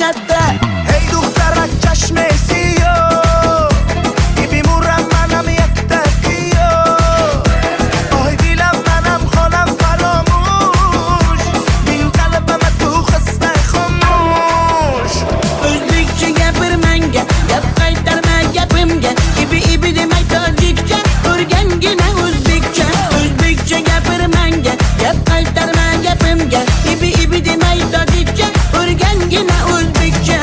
katta. Hey duxtarak chashmasi yo'q, ibimurram manam yakta yo'q. Oy dilam manam xonam faramush, min qalbim tu xasta xomush. O'zbekcha gapir menga, gap qaytarma gapimga. Ibi demay tojikcha, o'rgangina o'zbekcha. O'zbekcha gapir menga, gap qaytarma gapimga. Ibi demay tojikcha, o'rgangina o'zbekcha.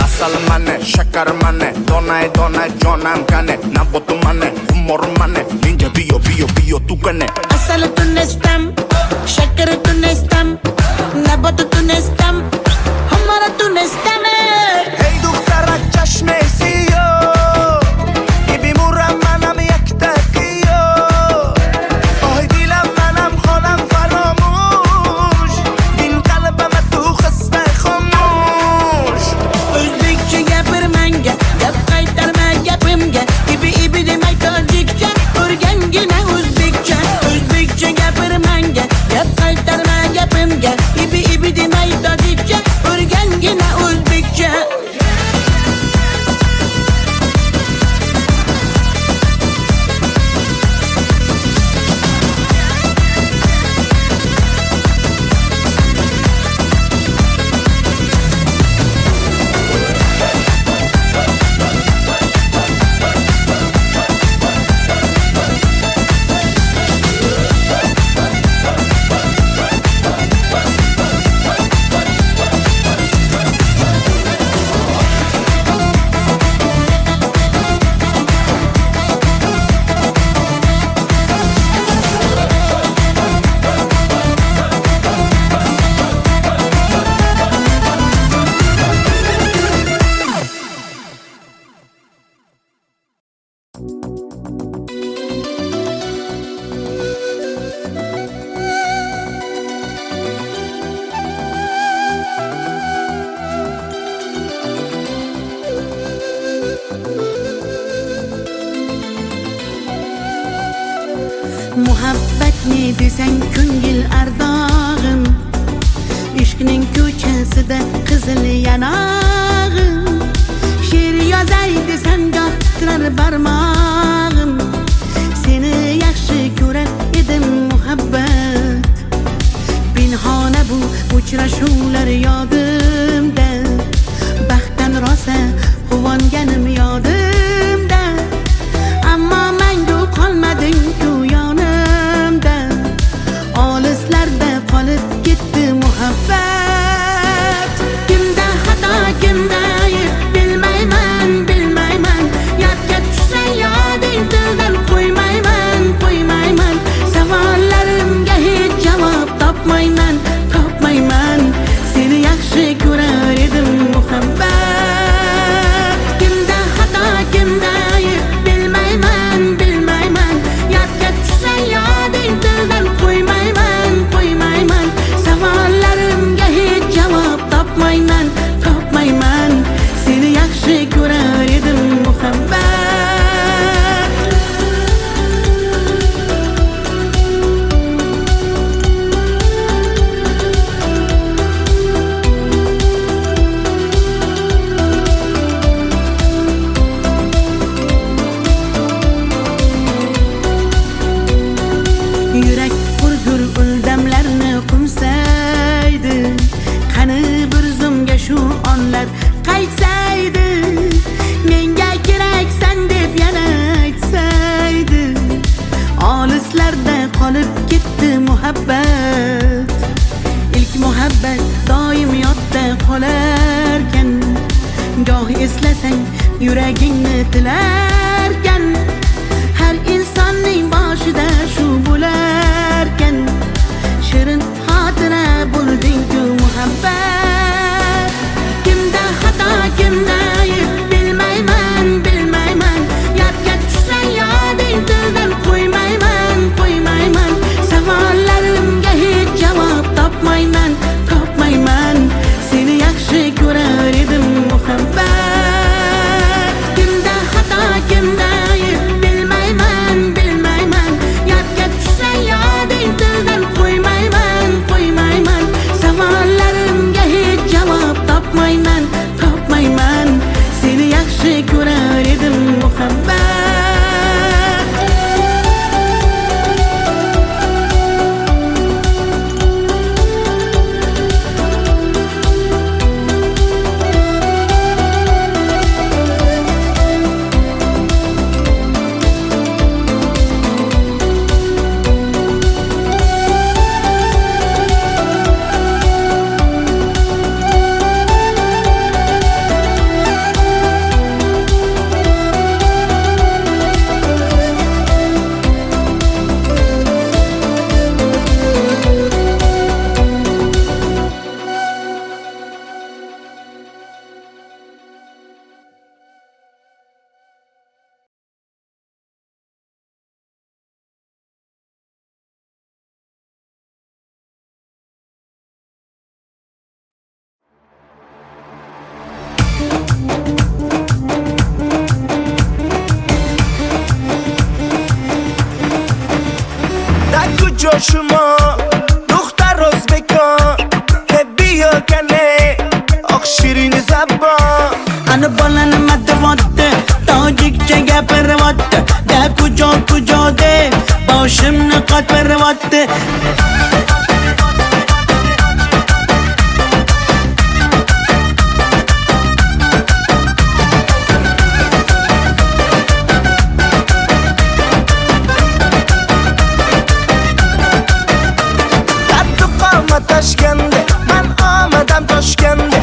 Asal mane, shakar mane, donay donay jonam kane, nabotu mane, humor mane, ninja biyo tu kane. Asal tunestam, shakar tunestam, nabat tunestam, hamara tunestam. Hey duxtarak chashmasi yo'q, ibimurram manam yakta yo'q. Oy dilam manam xonam faramush, min qalbim tu xasta xomush. O'zbekcha gapir menga, gap qaytarma gapimga. Ibi demay tojikcha, o'rgangina o'zbekcha. O'zbekcha gapir menga, gap qaytarma gapimga. Ibi demay tojikcha, o'rgangina o'zbekcha. Muhabbatni desang ko'ngil ardog'im, ishqning ko'chasida qizil yanog'im. She'r yozay desam goh titrar barmog'im, seni yaxshi ko'rar edim muhabbat. Pinhona bu uchrashuvlar yodimda, baxtdan rosa quvonganim yodimda. Ammo mangu qolmading-ku yonimda, olislarda qolib ketdi muhabbat. Kimda xato, kimda ayb bilmayman, bilmayman. Yodga tushsa yoding tildan qo'ymayman, qo'ymayman. Savollarimga hech javob topmayman, topmayman. Seni yaxshi ko'rar edim muhabbat. Kimda xato, kimda ayb bilmayman, bilmayman. Yodga tushsa yoding tildan qo'ymayman, qo'ymayman. Savollarimga hech javob topmayman, topmayman. Seni yaxshi ko'rar edim muhabbat. Yurak hurgur uldamlarni qumsaydi, qani bir zumga shu onlar qaytsaydi. Menga keraksan deb yana aytsaydi, olislarda qolib ketdi muhabbat. İlk muhabbat doim yodda qolarkan, goh eslasang yuragingni tilarkan. Har insonning boshida shu bo'larkan, shirin xotira bo'lding-ku muhabbat. Kimda xato, kimda ayb bilmayman, bilmayman. Yodga tushsa yoding tildan qo'ymayman, qo'ymayman. Savollarimga hech javob topmayman, topmayman. Seni yaxshi ko'rar edim شما دختر ازبکان که بیا کنه آخ شیرین زبان انا بالن مدواده تاجیک چه گپرواده ده کجا ده باشم نقاط برواده تشکنده من آمدم تاشکنده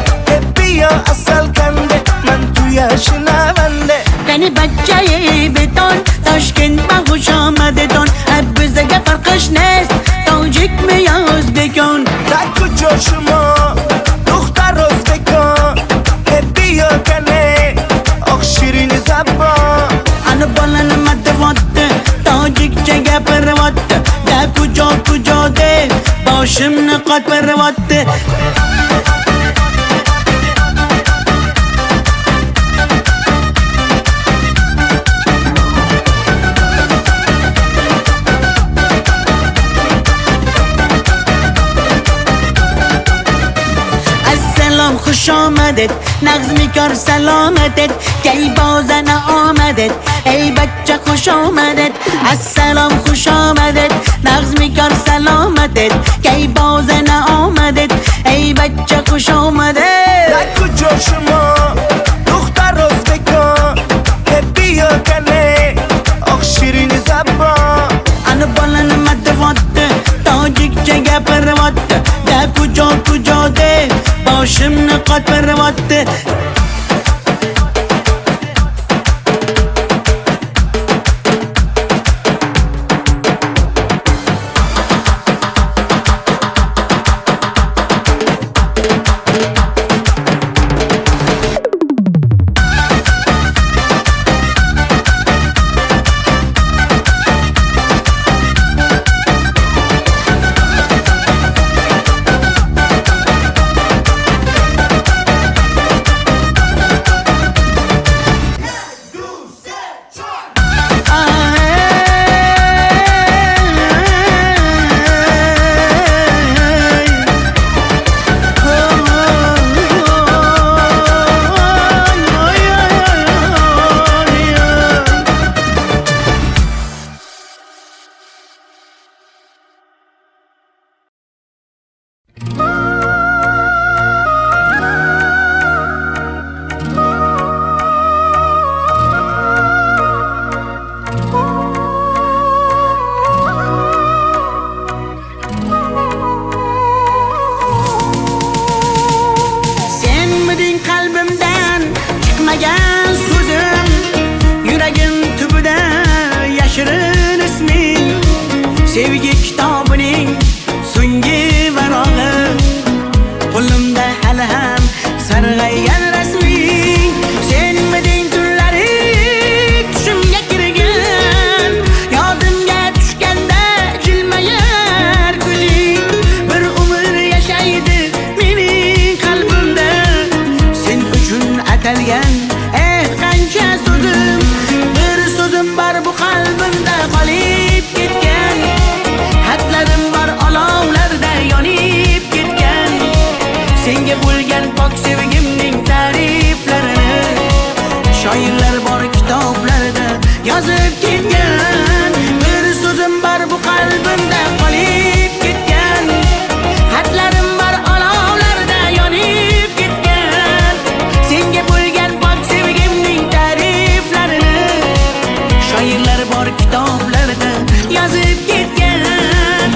بیا اصل کنده من توی شنونده کنی بچه بتون تاشکند با خوش آمده تون بزگه فرقش نیست تاجیک میاز بکن در کجا شما دختر ازبکان بیا کنه آخ شیرین زبان انا بالن مدواده تاجیک چه گپرواده ده کجا ده باشم نقاط برواده السلام خوش آمدید نغز میکار سلامتت کی بازن آمدید ای بچه خوش آمدید السلام خوش آمدید نغز میکار سلامتت کی بازن آمدید ای بچه خوش آمدید در کجا شما دختر ازبکان بیا کنه آخ شیرین زبان انا بالن مدواده تاجیک چه گپرواده ده کجا ده باشم نقاط برواده sevgi kitobining so'nggi varog'i qo'limda hali ham sarg'aygan rasming senmiding tunlari tushimga kirgan yodimga tushganda jilmayar ko'zing bir umr yashaydi mening qalbimda sen uchun atalgan qancha so'zim bir so'zim bor bu qalbimda qolib ketgan xatlarim bor olovlarda yonib ketgan senga bo'lgan pok sevgimning ta'riflarini shoirlar bor kitoblarda yozib ketgan bir so'zim bor bu qalbimda qolib ketgan xatlarim bor olovlarda yonib ketgan senga bo'lgan pok sevgimning ta'riflarini shoirlar bor kitoblarda yozib ketgan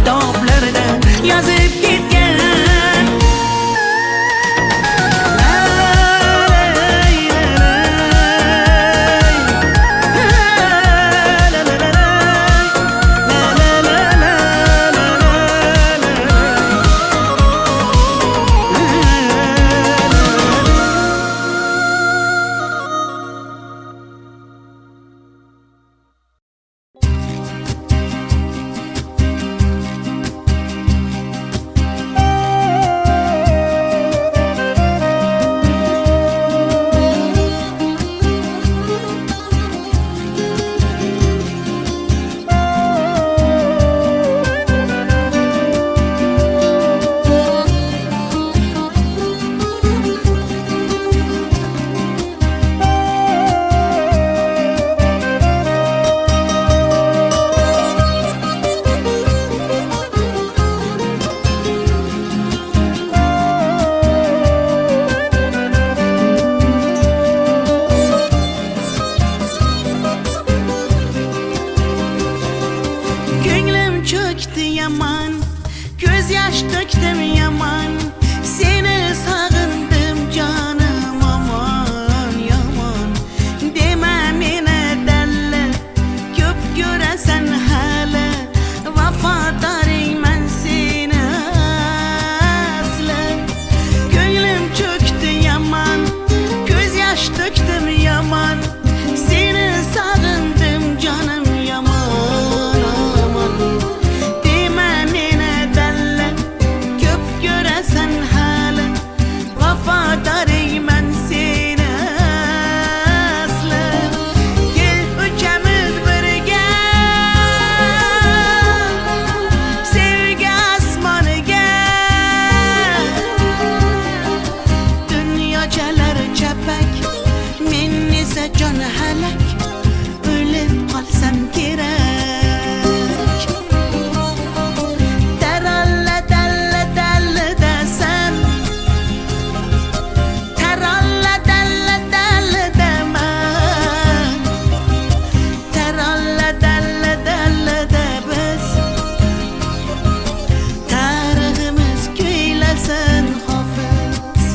kitoblarda yozib ketgan. Ko'nglim cho'kdi yaman, ko'z yosh to'kdim yaman, seni sog'indim jonim aman yomon. Dema meni dalla, ko'p ko'rasan hali, vafodoringman seni asli. Ko'nglim cho'kdi yaman, ko'z yosh to'kdim yaman, seni sog'indim jonim yaman. Vafodoringman seni asli. Kel uchamiz birga sevgi osmoniga. Dunyochalar chapak, men esa jon halak, o'lib qolsam kerak. Taralla dalla dalla dasan, taralla dalla dalla daman, taralla dalla dalla da biz. Tariximiz kuylasin hofiz.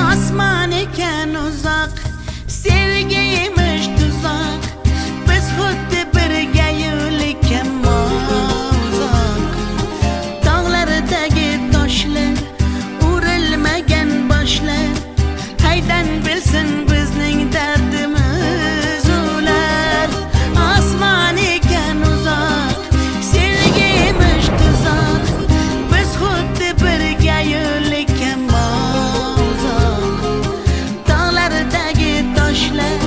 Osmon ekan uzoq, sevgiymish tuzok, biz xuddi birga yo'lkan uzoq. Tog'lardagi toshlar, urilmagan boshlar, qaydan bilsin bizning dardimiz ular. Osmon ekan uzoq, sevgiymish tuzok, biz xuddi birga yo'lkan toshlar,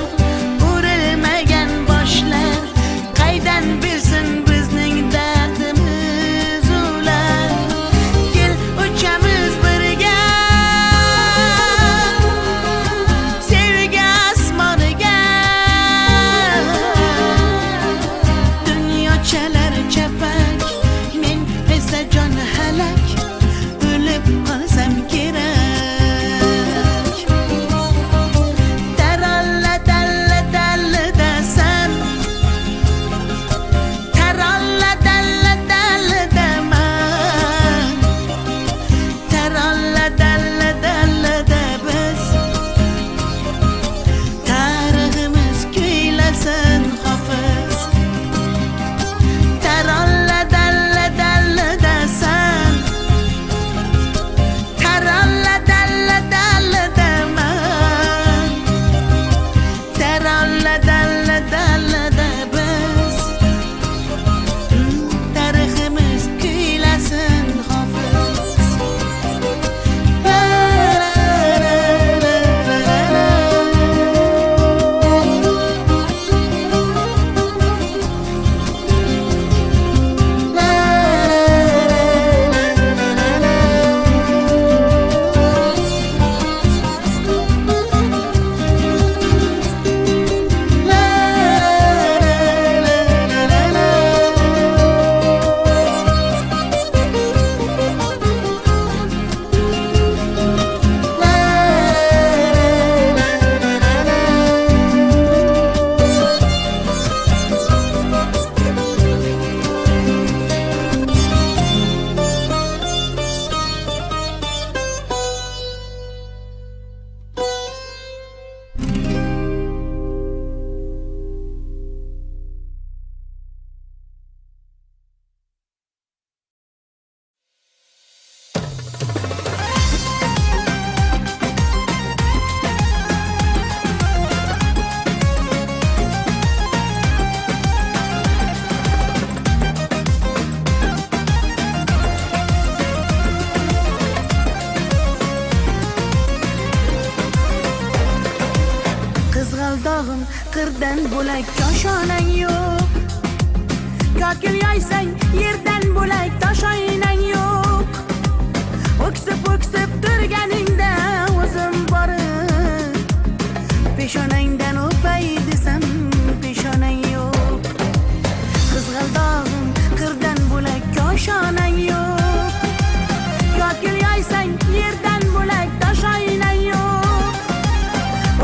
urilmagan boshlar, qaydan bilsin bizning dardimiz ular. Kel uchamiz birga sevgi osmoniga. Dunyochalar chapak, men esa jon halak, o'lib qolsam kerak. qirdan bo'lak koshonang yo'q. Kokil yoysang yerdan bo'lak toshoynang yo'q. O'ksib turganingda o'zim borib peshonangdan o'pay desam peshonang yo'q. Qizg'aldog'im qirdan bo'lak koshonang yo'q. Kokil yoysang yerdan bo'lak toshoynang yo'q.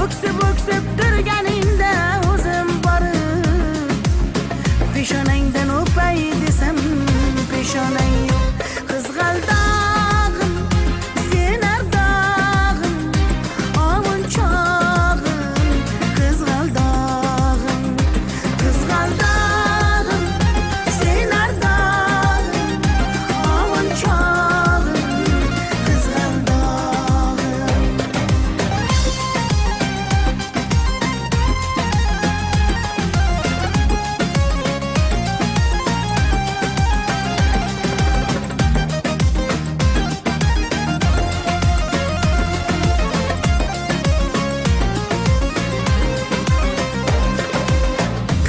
O'ksib turganingda o'zim borib peshonangdan o'pay desam peshonang yo'q. Qizg'aldog'im sen ardog'im ovunchog'im. Qizg'aldog'im sen ardog'im ovunchog'im. Qizg'aldog'im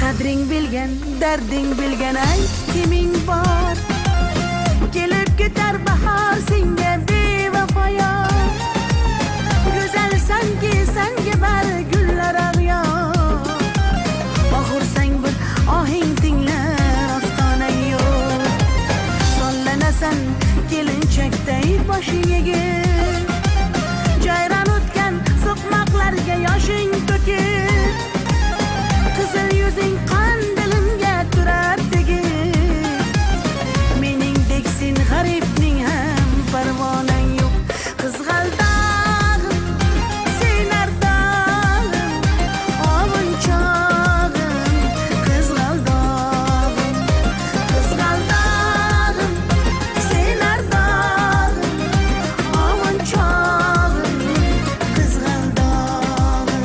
qadring bilgan, darding bilgan ayt kiming bor. Kelib ketar bahor senga bevafo yor. Go'zalsanki senga bari gullar ag'yor. Oxursang bir ohing tinglar ostonang yo'q. Sollanasan kelinchakday boshing egib. Jayron o'tgan so'qmoqlarga yoshing to'kib. Qizil yuzing qandilimga turar tegib. Meningdek sen g'aribning ham parvonang yo'q. Qizg'aldog'im sen ardog'im ovunchog'im. Qizg'aldog'im sen ardog'im ovunchog'im. Qizg'aldog'im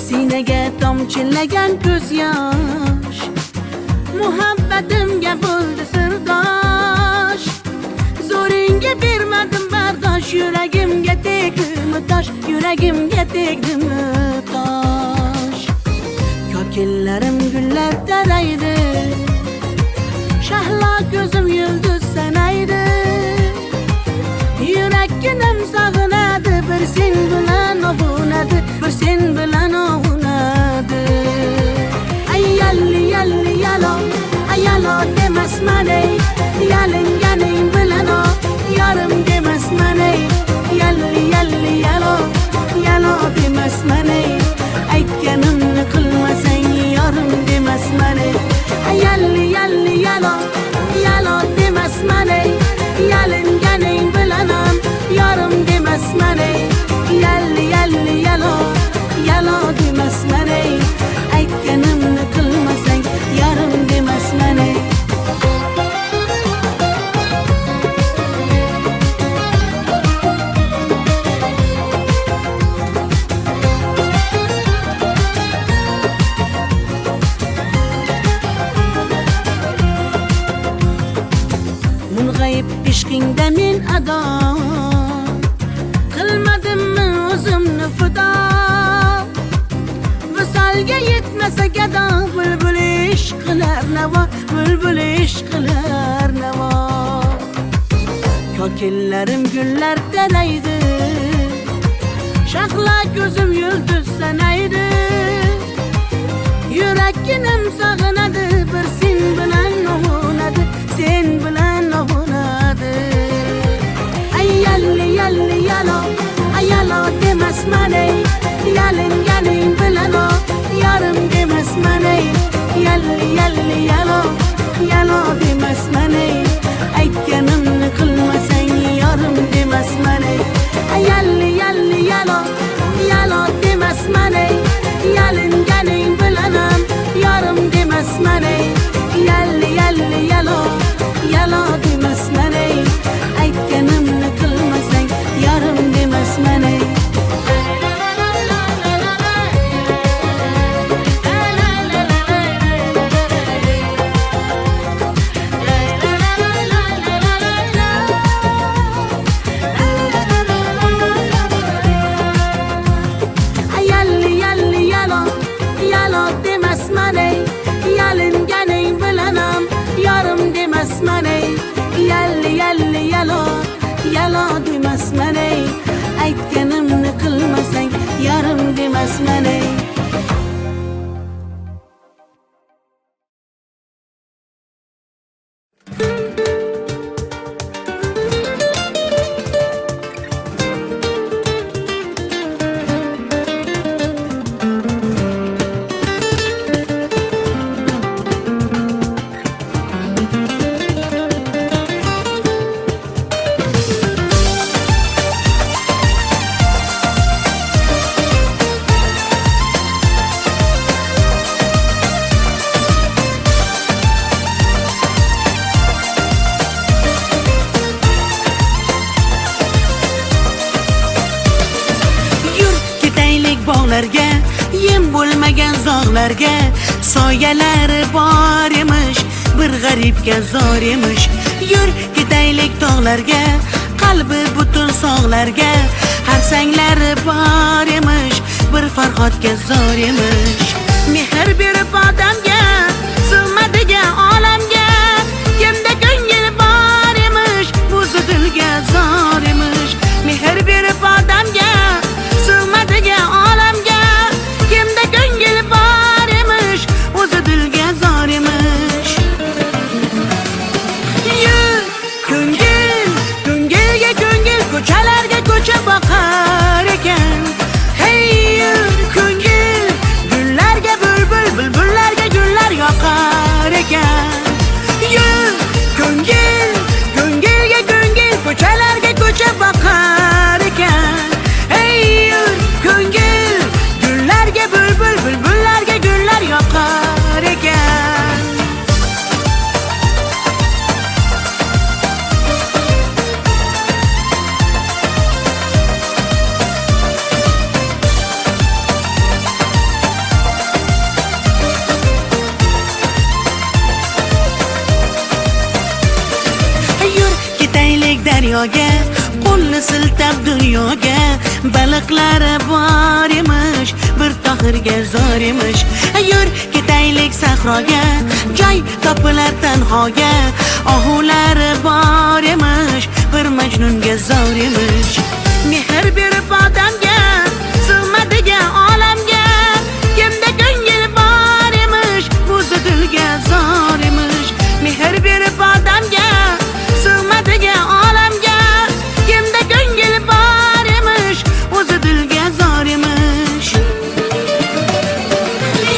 sinaga tomchilagan ko'z yosh muhabbatimga bo'ldi sirdosh zo'ringga bermadim bardosh yuragimga tegdimi tosh yuragimga tegdimi tosh kokillarim gullar taraydi shahlo ko'zim yulduz sanaydi yurakkinam sog'inadi bir sen bilan ovunadi bir sen bilan ovunadi ay yalli yalli yalo ay yalo demasman ey yalinganing bilan o yarim demasman ey yalli yalli yalo yalo demasman ey aytganimni qilmasang yarim demasman ey ay yalli yalli yalo yalo demasman ey yalinganing bilan ham yarim demasman ey yalli yalli yalo yalo demasman ey aytganimni qilmasang yarim demasman ey mung'ayib ishqingda men ado qilmadimmi o'zimni fido visolga yetmasa gado bulbul ishq qilar navo bulbul ishq qilar navo kokillarim gullar taraydi shahlo ko'zim yulduz sanaydi yurakkinam sog'inadi bir sen bilan ovunadi sen bilan ovunadi ay yalli yalli yalo ay yalo demasman ey yalinganing bilan o yarim demasman ey yalli yalli yalo yalo demasman ey aytganimni qilmasang yarim demasman ey ay yalli yalli yalo yalo demasman ey yalinganing bilan ham yarim demasman ey yalli yalli yalo yalo demasman ey aytganimni qilmasang yarim demasman ey yalli yalli yalo yalo demasman ey yalinganing bilan ham yarim demasman ey yalli yalli yalo yalo demasman ey aytganimni qilmasang yarim demasman ey bog'larga yem bo'lmagan zog'larga soyalari bor emish bir g'aribga zor emish yur ketaylik tog'larga qalbi butun sog'larga harsanglari bor emish bir farhodga zor emish mehr berib odamga sig'madigan olamga kimda ko'ngil bor emish o'zi dilga zor emish mehr berib odamga sig'madigan olamga kimda ko'ngil bor emish o'zi dilga zor emish yur ko'ngil ko'ngilga ko'ngil ko'chalarga ko'cha boqar ekan hey yur ko'ngil gullarga bulbul bulbullarga gullar yoqar ekan yur ko'ngil ko'ngilga ko'ngil ko'chalarga ko'cha boqar ekan hey yur ko'ngil gullarga bulbul bulbullarga gullar yoqar ekan daryoga, qo'lni siltab dunyoga. Baliqlari bor emish, bir tohirga zor emish. Yur ketaylik sahroga, joy topilar tanhoga. Ohulari bor emish, bir majnunga zor emish. Mehr berib odamga, sig'madigan olamga. Kimda ko'ngil bor emish, o'zi dilga zor emish. Mehr berib odamga, sig'madigan olamga. Kimda ko'ngil bor emish, o'zi dilga zor emish.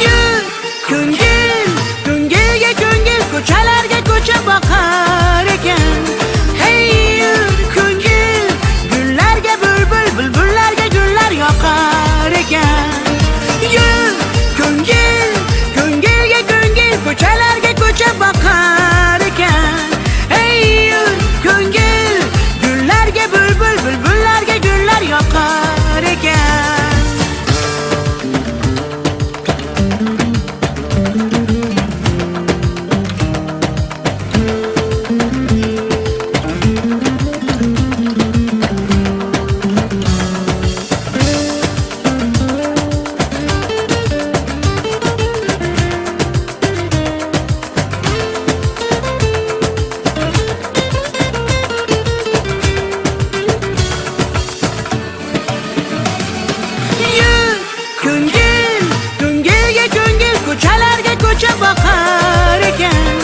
Yur ko'ngil, ko'ngilga ko'ngil, ko'chalarga ko'cha boqar ekan. Hey yur ko'ngil, gullarga bulbul, bulbullarga gullar yoqar ekan. Yur ko'ngil, ko'ngilga ko'ngil, ko'chalarga ko'cha boqar ekan. Hey yur ko'ngil, gullarga bulbul, bulbullarga gullar yoqar ekan. Yur ko'ngil, ko'ngilga ko'ngil, ko'chalarga ko'cha boqar ekan.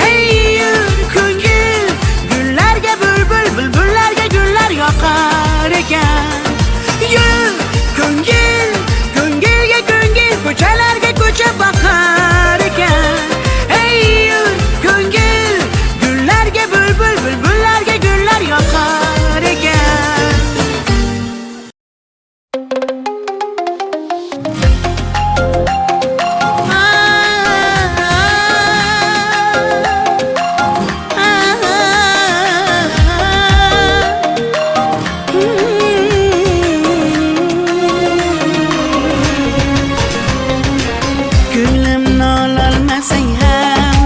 Hey yur ko'ngil, gullarga bulbul, bulbullarga gullar yoqar ekan. Yur ko'ngil, ko'ngilga ko'ngil, ko'chalarga ko'cha boqar ekan. Hey yur ko'ngil, gullarga bulbul, bulbullarga gullar yoqar ekan. Ko'nglimni ololmasang ham,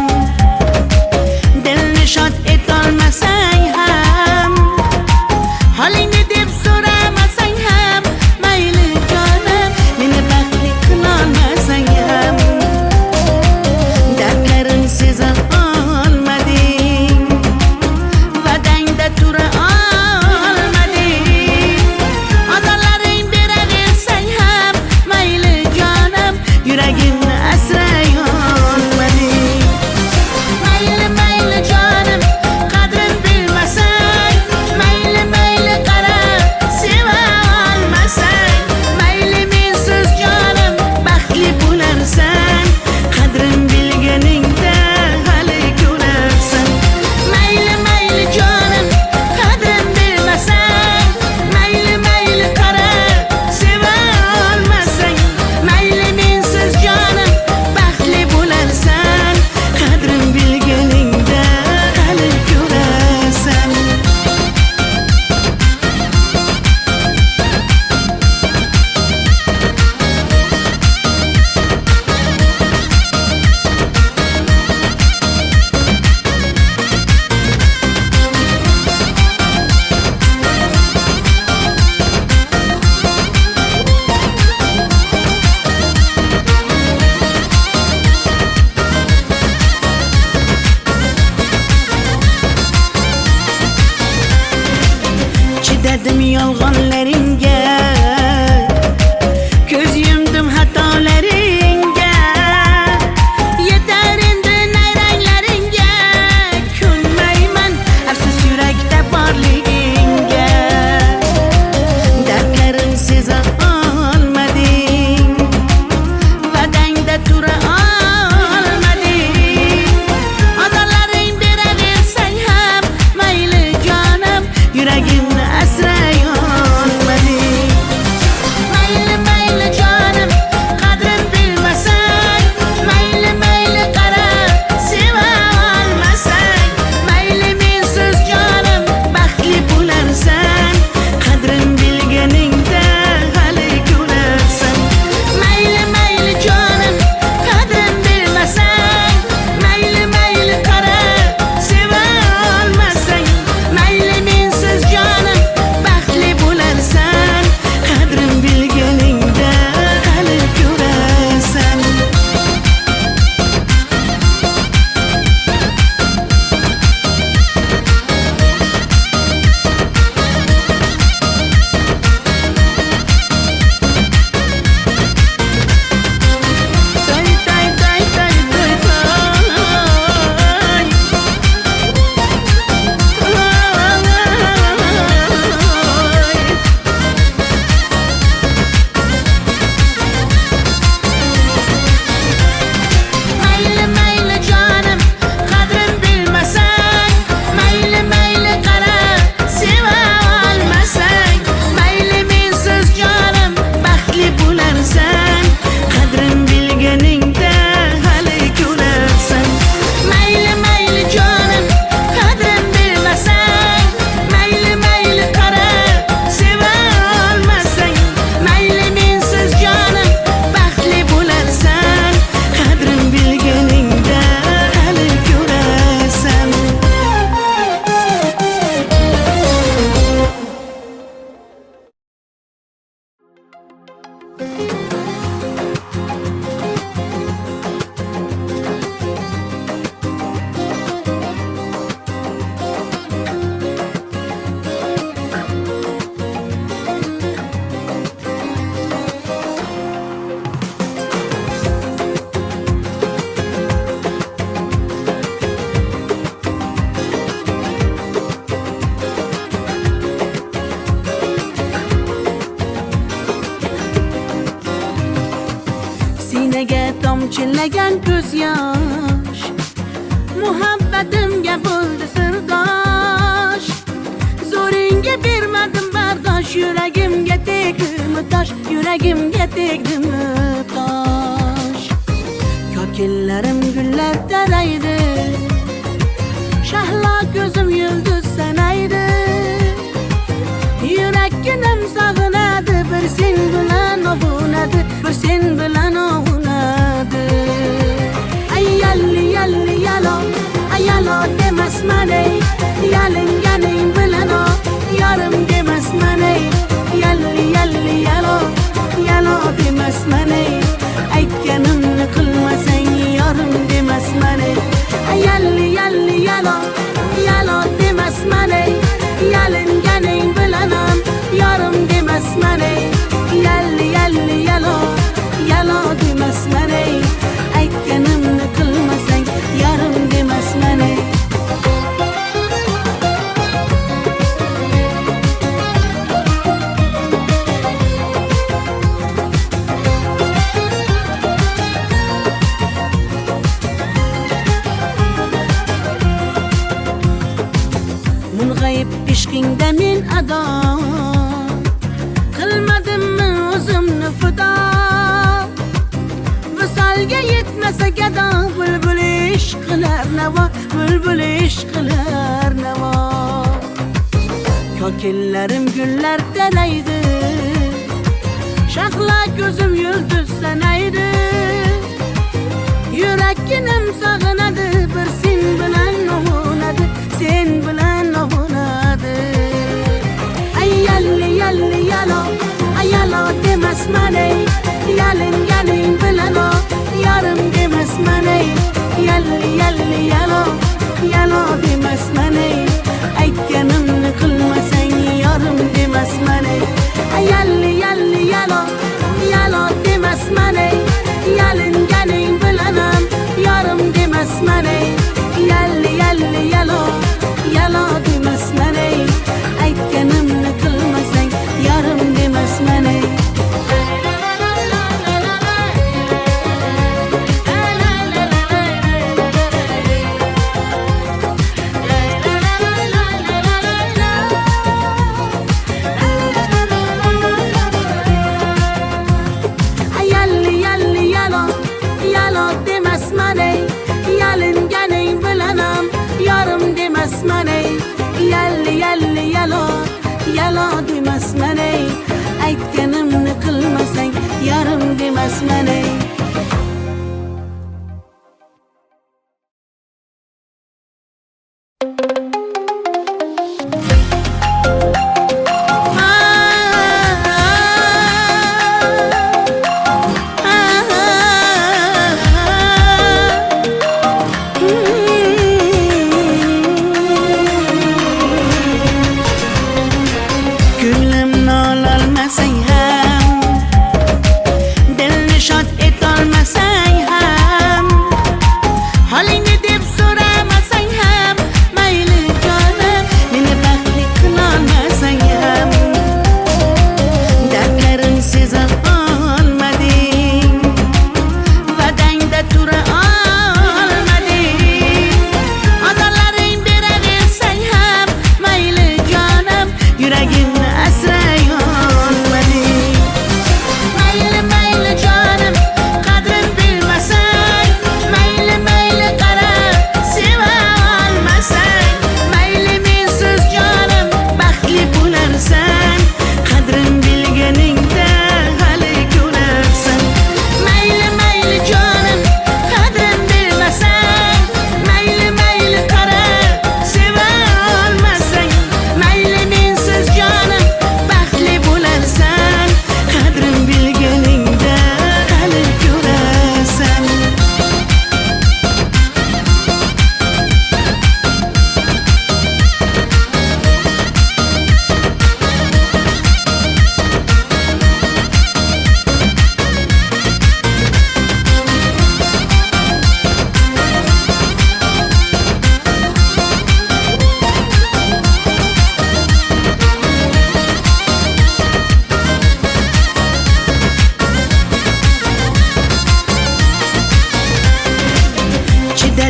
dilni shod etolmasang ham, holingni deb so'ramasang ham, mayli jonim, meni baxtli qilolmasang ham, dardlarim seza olmading, va'dangda tura olmading, ozorlaring beraversang ham, mayli jonim, yuragimni asray olmading. Mayli mayli jonim, qadrin bilmasang, mayli mayli qara, seva olmasang, mayli mensiz jonim, baxtli bo'larsan, qadrin bilganingda hali ko'rarsan. Mayli mayli jonim, qadrin bilmasang, mayli mayli qara, seva olmasang, mayli mensiz jonim, baxtli bo'larsan, qadrin bilganingda hali ko'rarsan. Chidadim yolg'onlaringga, ko'z yumdim xatolaringga. Yetar endi nayranglaringga, ko'nmayman afsus yurakda borligingga. Dardlarim seza olmading, va'dangda tura olmading, ozorlaring beraversang ham, mayli jonim, yuragimni asray olmading. Sinaga tomchilagan ko'z yosh, muhabbatimga bo'ldi sirdosh. Zo'ringga bermadim bardosh, yuragimga tegdimi tosh, yuragimga tegdimi tosh. Kokillarim gullar taraydi, shahlo ko'zim yulduz sanaydi. Yurakkim sog'inadi, bir sen bilan ovunadi, bir sen bilan ovunadi. Ay yalli yalli yalo, ay yalo demasman ey, yalinganing bilan o, yarim demasman ey. Yalli yalli yalo, yalo demasman ey, aytganimni qilmasang yarim demasman ey. Ay yalli yalli yalo, yalo demasman ey, yalinganing bilan ham yarim demasman ey. Yalli yalli yalo, yalo demasman ey, aytganimni qilmasang yarim demasman ey. Mung'ayib ishqingda men ado, qilmadimmi o'zimni fido. Visolga yetmasa gado, bulbul ishq qilar navo, bulbul ishq qilar navo. Kokillarim gullar taraydi, shahlo ko'zim yulduz sanaydi. Yurakim sog'inadi, bir sen bilan ovunadi, sen bilan ovunadi. Ay yalli yalli yalo, ay yalo demasman ey, yalinganing bilan o, yarim demasman ey. Yalli yalli yalo, yalo demasman ey, aytganimni qilmasang yarim demasman ey. Ay yalli yalli yalo, yalo demasman ey, yalinganing bilan ham yarim demasman ey. Yalli yalli yalo, yalo demasman ey, aytganimni qilmasang yarim demasman ey. Yalli yalli yalo, yalo demasman ey, yalinganing bilan ham yarim demasman ey. Yalli yalli yalo, yalo demasman ey, aytganimni qilmasang yarim demasman ey. Ko'nglimni ololmasang ham, dilni shod et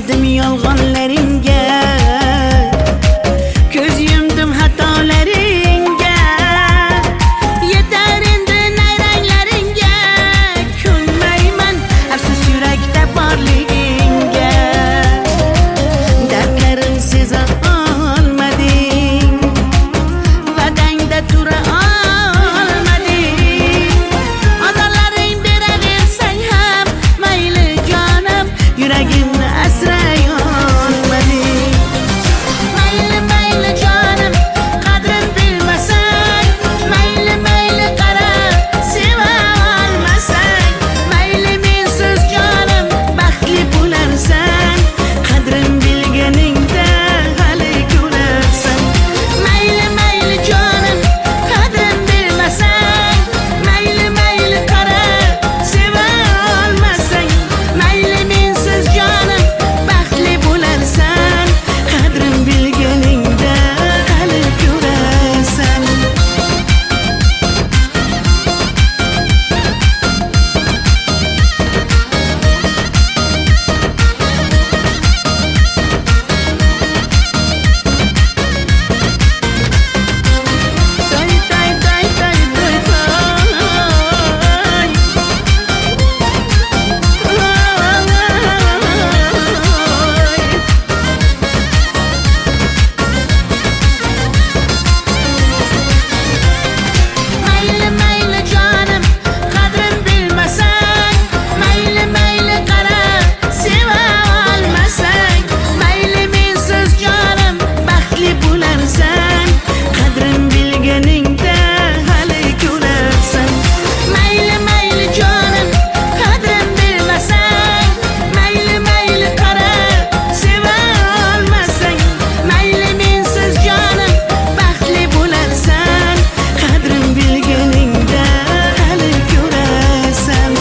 Chidamadim yolg'onlaringga, ko'z yumdim xatolaringga. Yetar endi nayranglaringga, kulmayman afsus yurakda borligingga. Dardlarim seza olmading, va'dangda tura olmading. Azorlaring beraversang ham mayli jonim, yuragimni asray olmading. Mayli mayli jonim, qadrin bilmasang, mayli mayli qara, seva olmasang, mayli mensiz jonim baxtli bo'larsan, qadrin bilganingda hali ko'rarsan. Mayli mayli jonim, qadrin bilmasang, mayli mayli qara, seva olmasang, mayli mensiz jonim baxtli bo'larsan, qadrin bilganingda hali ko'rarsan. Tay tay tay tay tay Mayli mayli jonim, qadrin bilmasang, mayli mayli qara, seva olmasang, mayli mensiz jonim baxtli bo'larsan, qadrin bilganingda hali ko'rarsan. Mayli mayli jonim, qadrin bilmasang, mayli mayli qara, seva olmasang, mayli mensiz jonim baxtli bo'larsan, qadrin bilganingda hali ko'rarsan.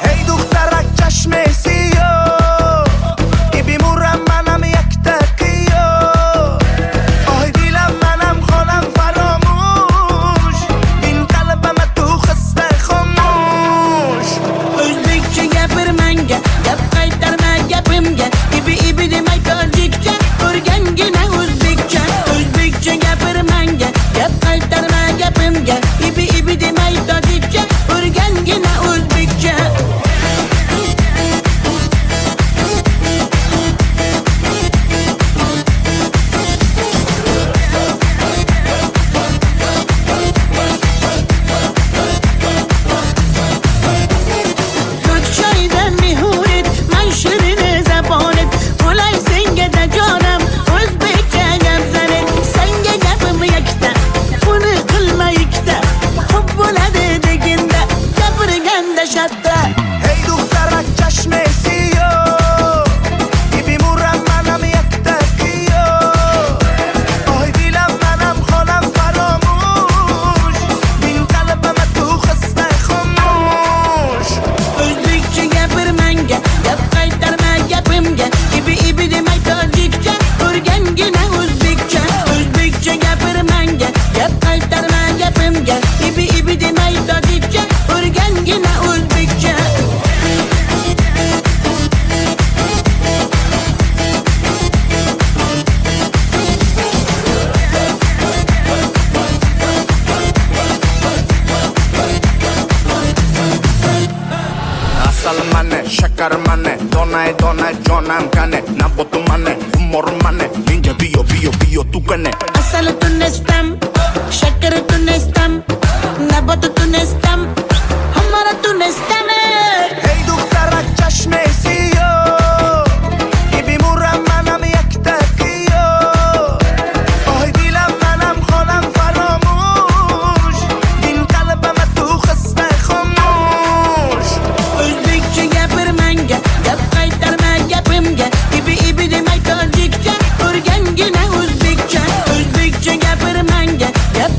Hey دخترک چشم سیاه بیمورم منم یک تقیه آه دیلم منم خانم فراموش این قلبم تو خسته خاموش O'zbekcha gapir menga, gap qaytarma gapimga. Ibi ibi demay tojikcha, o'rgangina o'zbekcha. O'zbekcha gapir menga, gap qaytarma gapimga. Ibi ibi demay tojikcha, o'rgangina o'zbekcha. Ko'kchoydan mehurit, man shirin zabonet. Bo'lay senga da jonim, o'zbekcha gap zanet. Senga gapim yakta, buni qilma ikkita. Xo'p bo'ladi deginda, gapirganda shatta. Hey دخترک چشم سیاه بیمورم منم یک تقیه آه دیلم منم خانم فراموش این قلبم تو خسته خاموش O'zbekcha gapir menga, gap qaytarma gapimga. Ibi ibi demay tojikcha, o'rgangina o'zbekcha. O'zbekcha gapir menga, gap qaytarma gapimga. Ibi ibi demay tojikcha, o'rgangina o'zbekcha. Asal mane, şakar mane, donay donay jonam kane Nabotu mane, humor mane, ninja biyo biyo biyo tu kane Asalı tunestam, şeker tunestam, nabatı tunestam, hamara tunestam. Hey دخترک چشم سیاه بیمورم منم یک تقیه آه دیلم منم خانم فراموش این قلبم تو خسته خاموش O'zbekcha gapir menga, gap qaytarma gapimga. Ibi ibi demay tojikcha, o'rgangina o'zbekcha. O'zbekcha gapir menga, gap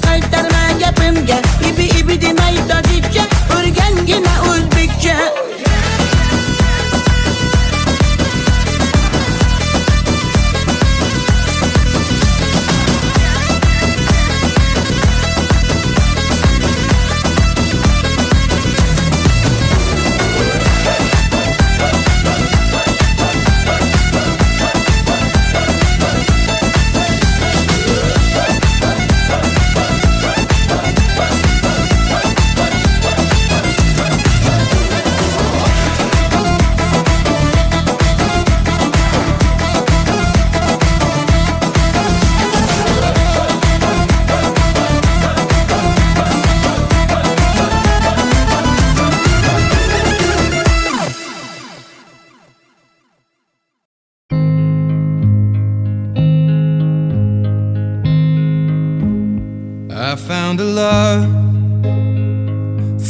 found a love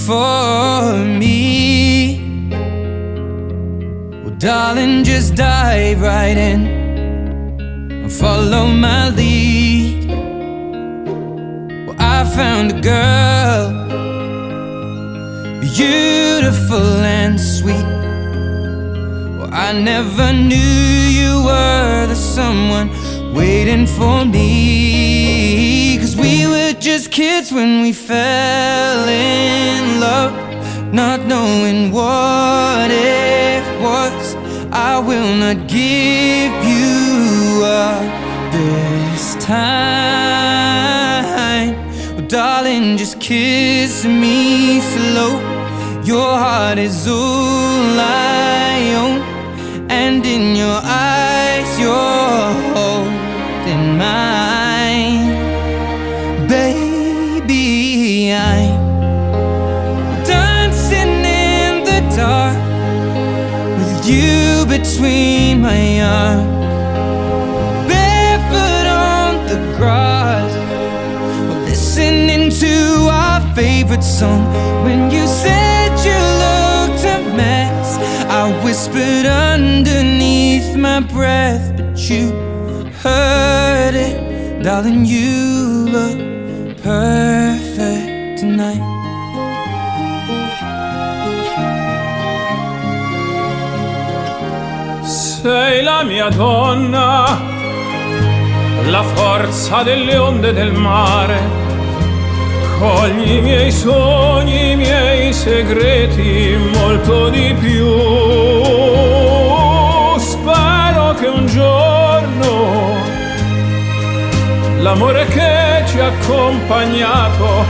for me. Well, darling, just dive right in and follow my lead. Well, I found a girl, beautiful and sweet. Well, I never knew you were the someone waiting for me. 'Cause we were just kids when we fell in love, not knowing what it was. I will not give you up this time. Well, darling, just kiss me slow. Your heart is all I own, and in your eyes you're holding mine. Baby, I'm dancing in the dark with you between my arms, barefoot on the grass, listening to our favorite song. When you said you looked a mess, I whispered underneath my breath, but you heard it. Darling, you look perfect tonight. Sei la mia donna, la forza delle onde del mare. Cogli i miei sogni, i miei segreti, molto di più. Spero che un giorno l'amore che ci ha accompagnato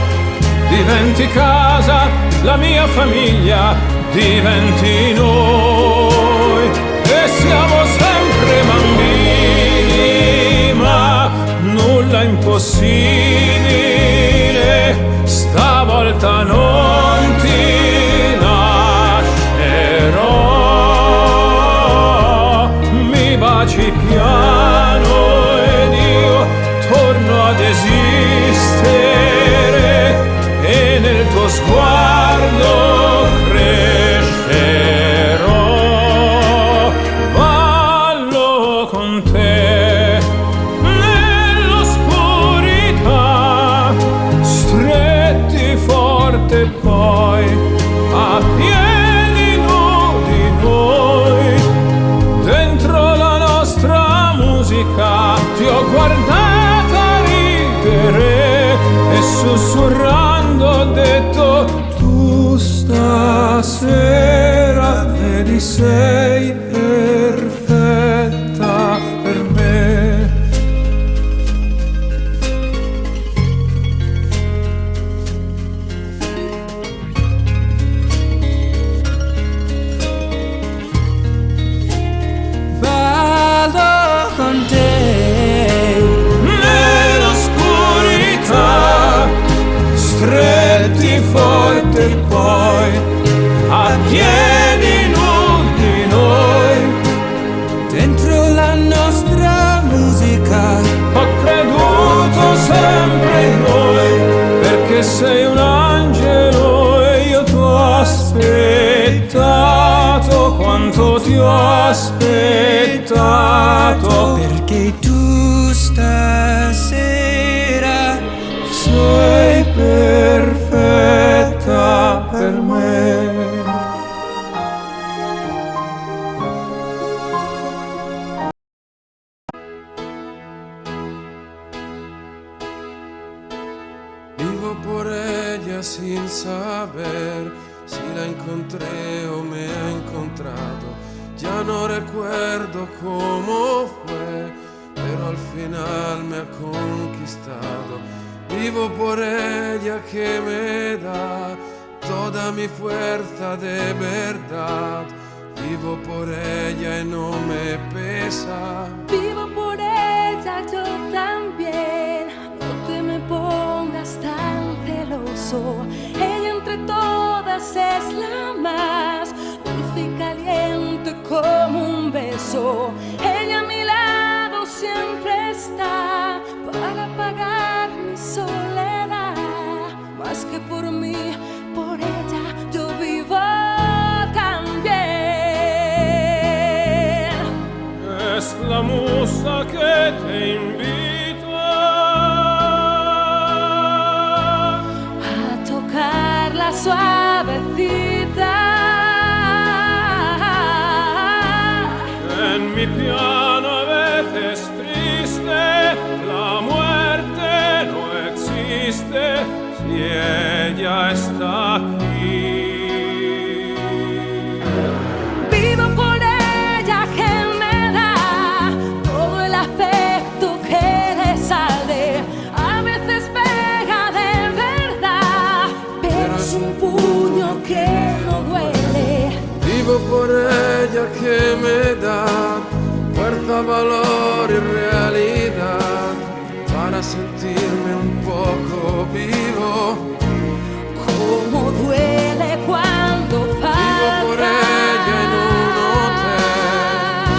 diventi casa, la mia famiglia diventi noi. E siamo sempre bambini, ma nulla è impossibile. Stavolta non ti lascerò. Mi baci piano ed io torno ad esistere, e nel tuo sguardo crescerò. Ballo con te nell'oscurità, stretti forte poi a piedi nudi noi. Dentro la nostra musica ti ho guardata ridere e sussurrando ho detto: tu stasera vedi sei perfetta per me. Ballo con te Nell'oscurità, stretti forte poi a piedi nudi noi. dentro la nostra musica. Ho creduto sempre in noi, perché sei un angelo e io t'ho aspettato. Quanto ti ho aspettato, Perché tu stasera sei perfetta per me. Vivo por ella sin saber si la encontré o me ha encontrado. Ya no recuerdo cómo fue, pero al final me ha conquistado. Vivo por ella que me da toda mi fuerza de verdad. Vivo por ella y no me pesa. Vivo por ella yo también, no te me pongas tan celoso. Ella entre todas es la más dulce y caliente como un beso. Ella a mi lado siempre está para apagar mi soledad. suavecita. En mi piano a veces triste, la muerte no existe si ella está aquí. Vivo por ella que me da todo el afecto que le sale. A veces pega de verdad, pero es un puño que no duele. Vivo por ella que me da fuerza, valor y realidad para sentirme un poco vivo. Cómo duele cuando falta. Vivo por ella en un hotel.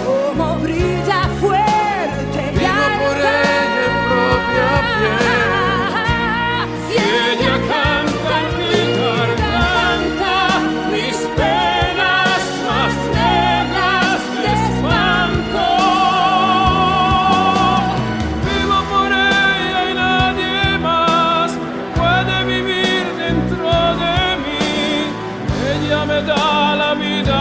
Cómo brilla fuerte. Vivo por ella en propia piel. Y ella canta en mi garganta mis penas más negras de espanto. Vivo por ella y nadie más puede vivir dentro de mí. Ella me da la vida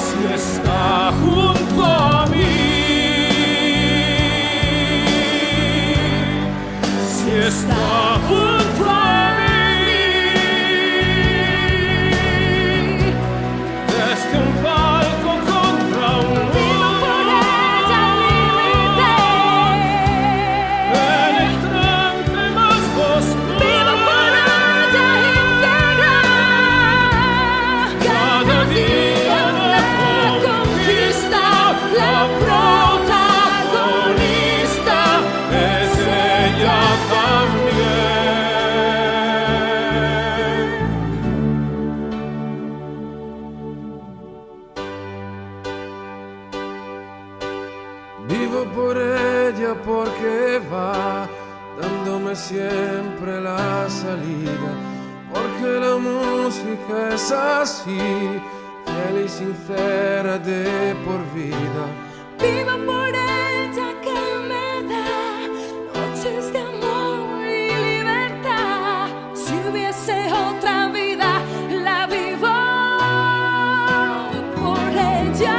si está junto a mí. Si está junto a mí. Desde un palco contra un Vivo por ella al límite. penetrante más oscuro. Vivo por ella íntegra. Cada día la conquista, la protagonista Es ella también. Vivo por ella porque va dándome siempre la salida, porque la música es así, fiel y sincera de por vida. Vivo por ella que me da noches de amor y libertad. Si hubiese otra vida, la vivo por ella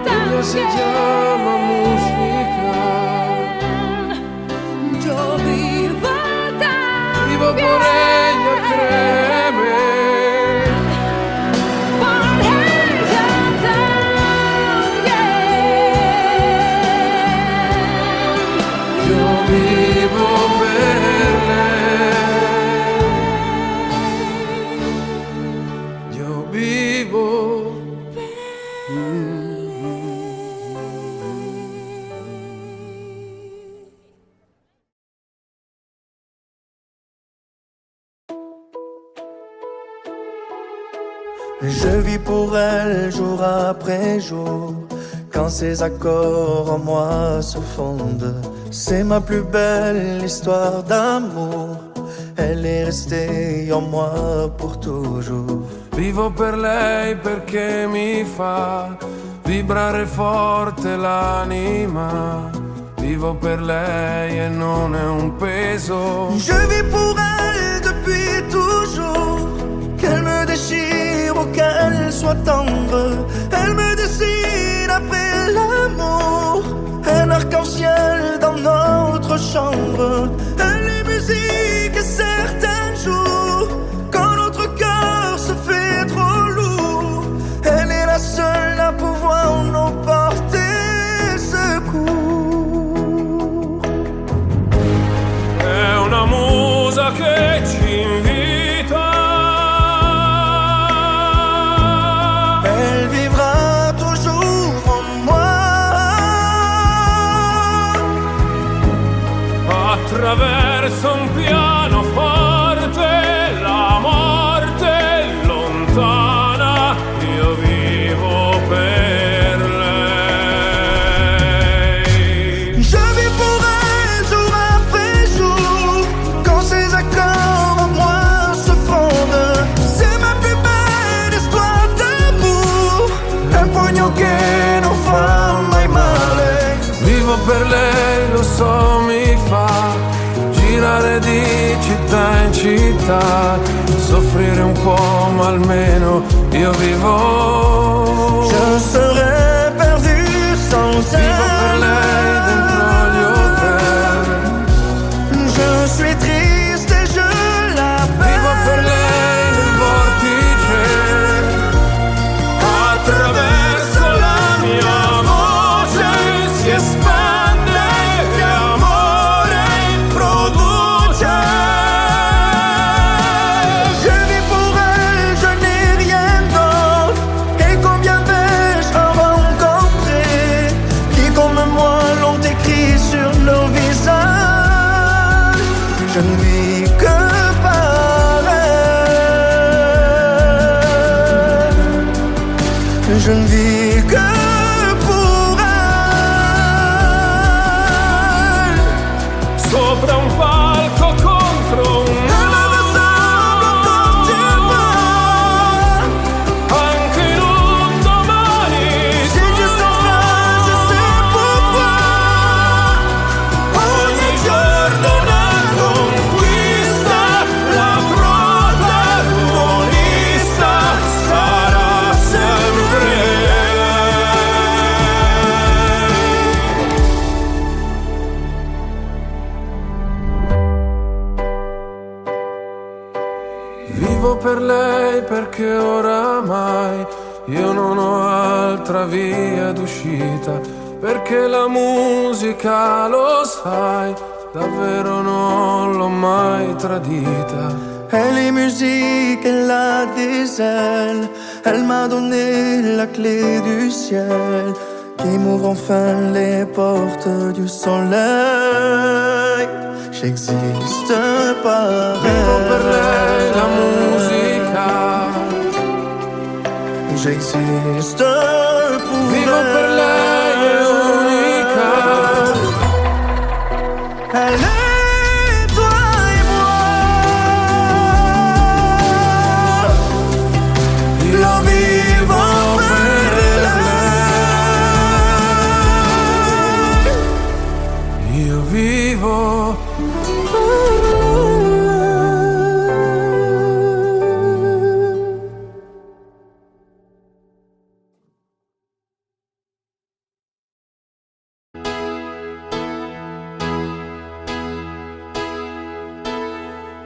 también. Ella se llama música. Yo vivo también. Vivo por ella, créeme. Por ella también. Yo vivo per lei. Yo vivo. Je vis pour elle jour après jour, quand ses accords en moi se fondent. C'est ma plus belle histoire d'amour, elle est restée en moi pour toujours. Vivo per lei perché mi fa vibrare forte l'anima. Vivo per lei e non è un peso. Je vis pour elle depuis toujours, qu'elle me déchire ou qu'elle soit tendre. Elle me dessine après l'amour, un arc-en-ciel dans notre chambre. Elle est musique et certains jours, quand notre cœur se fait trop lourd, elle est la seule à pouvoir nous porter secours. È una musa che ci invita. Elle vivra toujours en moi. Attraverso un pianoforte la morte è lontana. Io vivo per lei. Je vis pour elle jour après jour, quand ses accords en moi se fondent. C'est ma plus belle histoire d'amour, un pugno che non fa mai male. Vivo per lei, lo so, mi fa girare di città in città, soffrire un po' ma almeno io vivo. Je serais perdu sans elle. Vivo per lei dentro gli hotel. Je suis triste et je l'appelle. Vivo per lei nel vortice. Attraverso la mia voce si espande e amore produce. Je vis pour elle, je n'ai rien d'autre. Et combien vais-je en rencontrer qui comme moi l'ont écrit sur nos visages. Je ne vis que par elle. Je ne vis que pour elle. Sopra un palco contro un anche in un domani. J'ai juste enfin, je sais pourquoi. Ogni giorno una conquista, la protagonista sarà sempre Vivo per lei perché oramai io non ho altra via d'uscita, perché la musica, lo sai, davvero non l'ho mai tradita. Elle est musique, elle a des ailes. Elle m'a donné la clé du ciel qui m'ouvre enfin les portes du soleil. J'existe par Vivo per lei elle. la musica. J'existe pour Vivo elle. per lei è unica. Elle est toi et moi. Io vivo per lei. Io vivo.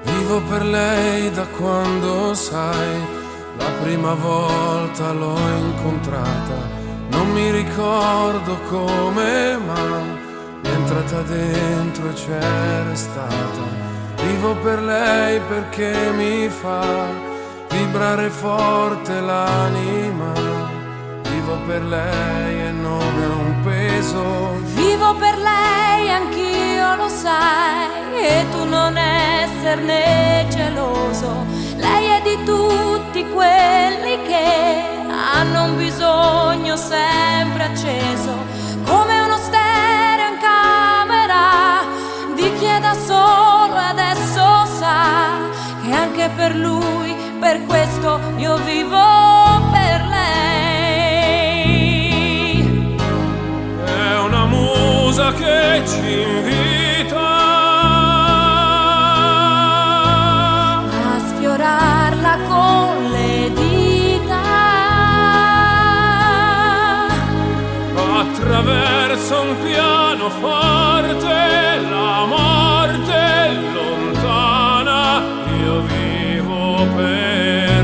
Vivo per lei da quando, sai, la prima volta l'ho incontrata. Non mi ricordo come, ma mi è entrata dentro e c'è restata. Vivo per lei perché mi fa vibrare forte l'anima. Vivo per lei e non è un peso. Vivo per lei, anch'io lo sai, e tu non esserne geloso. Lei è di tutti quelli che hanno un bisogno sempre acceso, come uno stereo in camera di chi è da solo e adesso sa che anche per lui, per questo io vivo per lei. È una musa che ci invita A sfiorarla con le dita, attraverso un pianoforte, la morte è lontana, io vivo per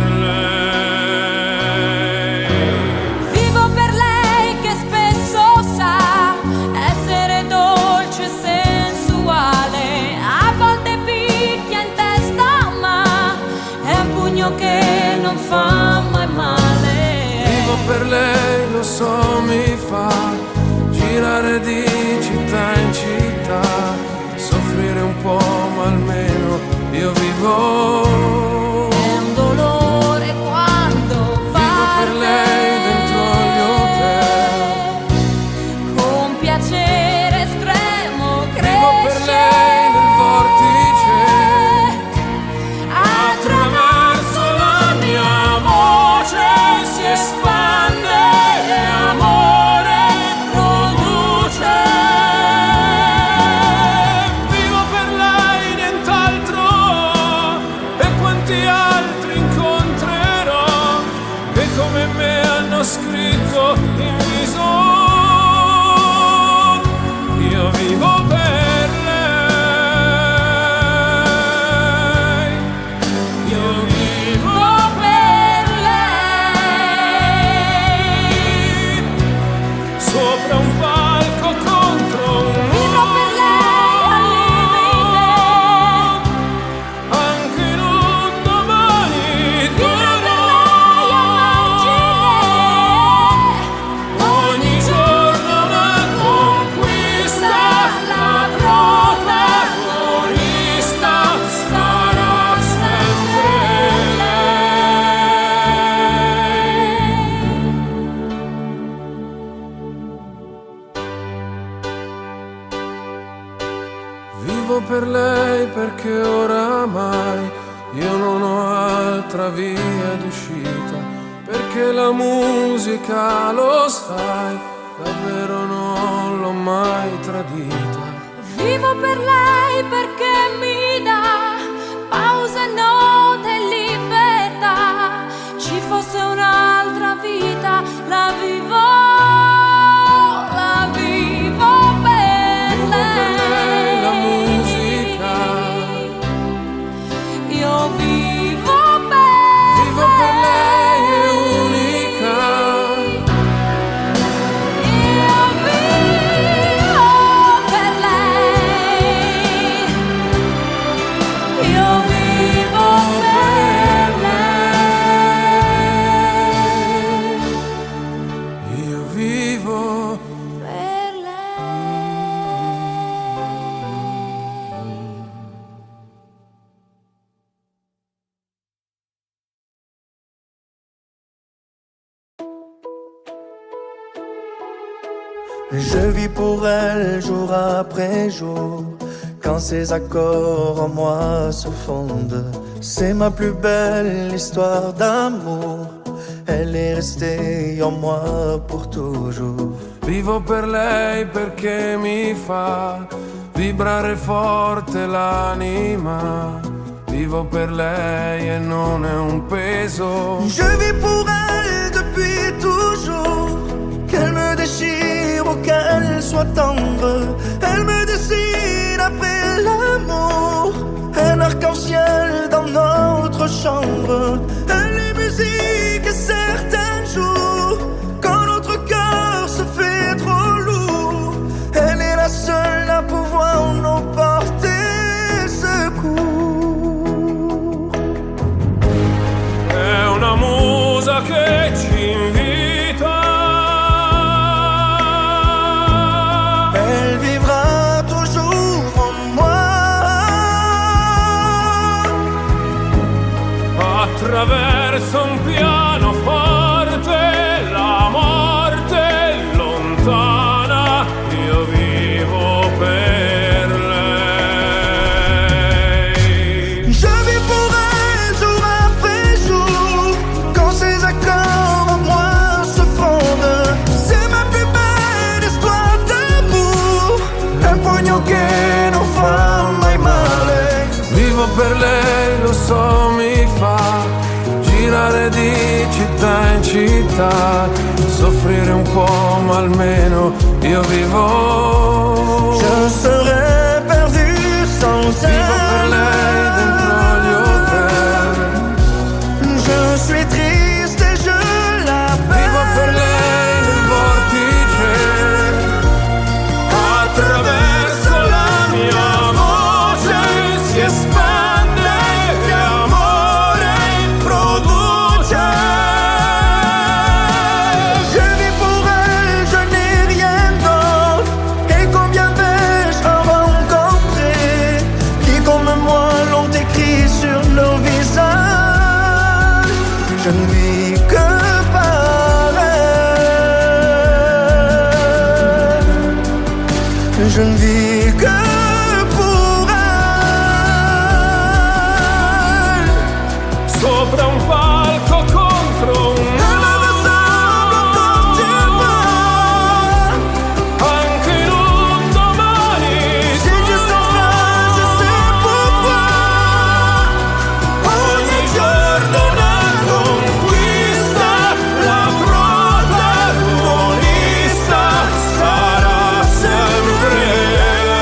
lei. vivo per lei che spesso sa essere dolce e sensuale, a volte picchia in testa ma è un pugno che non fa mai male. Vivo per lei, lo so, mi fa girare di città in città, soffrire un po' ma almeno io vivo. È un dolore quando Vivo per lei dentro gli hotel. con piacere estremo Vivo per cresce lei nel vortice. Attraverso la mia voce si espande e amore produce. Vivo per lei lei perché oramai io non ho altra via d'uscita, perché la musica, lo sai, davvero non l'ho mai tradita. Vivo per lei perché mi dà pause, note e libertà. Ci fosse un'altra vita, la vivo per lei. La musica, io vivo per lei, è unica. Io vivo per lei. Io vivo per lei. Io vivo Per lei. Je vis pour elle jour après jour. Quand ses accords en moi se fondent, c'est ma plus belle histoire d'amour. Elle est restée en moi pour toujours. Vivo per lei perché mi fa vibrare forte l'anima. Vivo per lei e non è un peso. Je vis pour elle depuis toujours. Qu'elle me déchire ou qu'elle soit tendre, elle me dessine après l'amour. Un arc-en-ciel dans notre chambre. Elle est musique et certains jours, quand notre cœur se fait trop lourd, elle est la seule à pouvoir nous porter secours. È una musa che ci invita. Elle vivra toujours en moi. Attraverso un pianoforte la morte è lontana. Io vivo per lei. Je vis pour elle jour après jour. Quand ses accords en moi se fondent, c'est ma plus belle histoire d'amour. Un pugno che non fa mai male. Vivo per lei, lo so, mi fa girare di città in città, soffrire un po' ma almeno io vivo. Je serais perdu sans elle. Vivo per lei dentro gli hotel. Je suis triste et je l'appelle. Vivo per lei nel vortice. Attraverso la mia voce si espande e amore produce. Je vis pour elle, je n'ai rien d'autre. Et combien vais-je en rencontrer qui comme moi l'ont écrit sur nos visages. Je ne vis que par elle. Je ne vis que pour elle. Sopra un palco contro un anche in un domani. J'ai juste enfin, je sais pourquoi. Ogni giorno una conquista, la protagonista sarà sempre lei.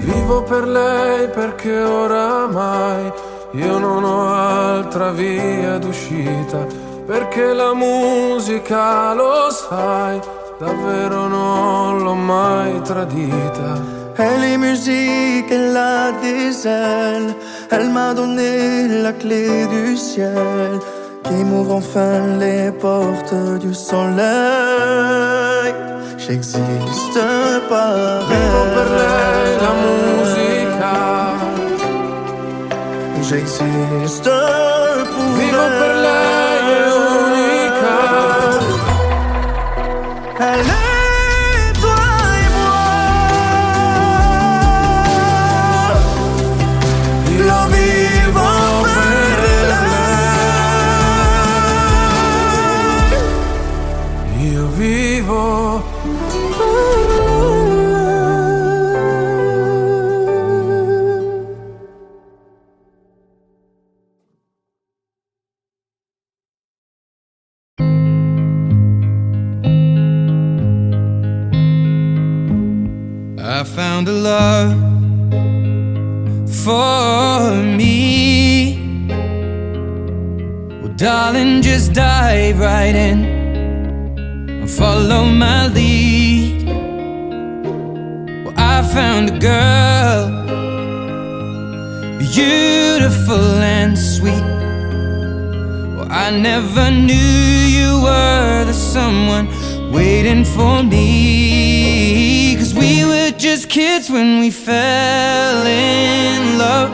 Vivo per lei perché oramai io non ho altra via d'uscita, perché la musica, lo sai, davvero non l'ho mai tradita. Elle est musique, elle a des ailes. Elle m'a donné la clé du ciel qui m'ouvre enfin les portes du soleil. J'existe par Vivo per lei elle. la musica. J'existe pour Vivo per elle. lei, è Allez, toi et moi, io vivo per lei, io vivo per I found a love for me. Well, darling, just dive right in and follow my lead. Well, I found a girl, beautiful and sweet. Well, I never knew you were the someone waiting for me. 'Cause we were just kids when we fell in love,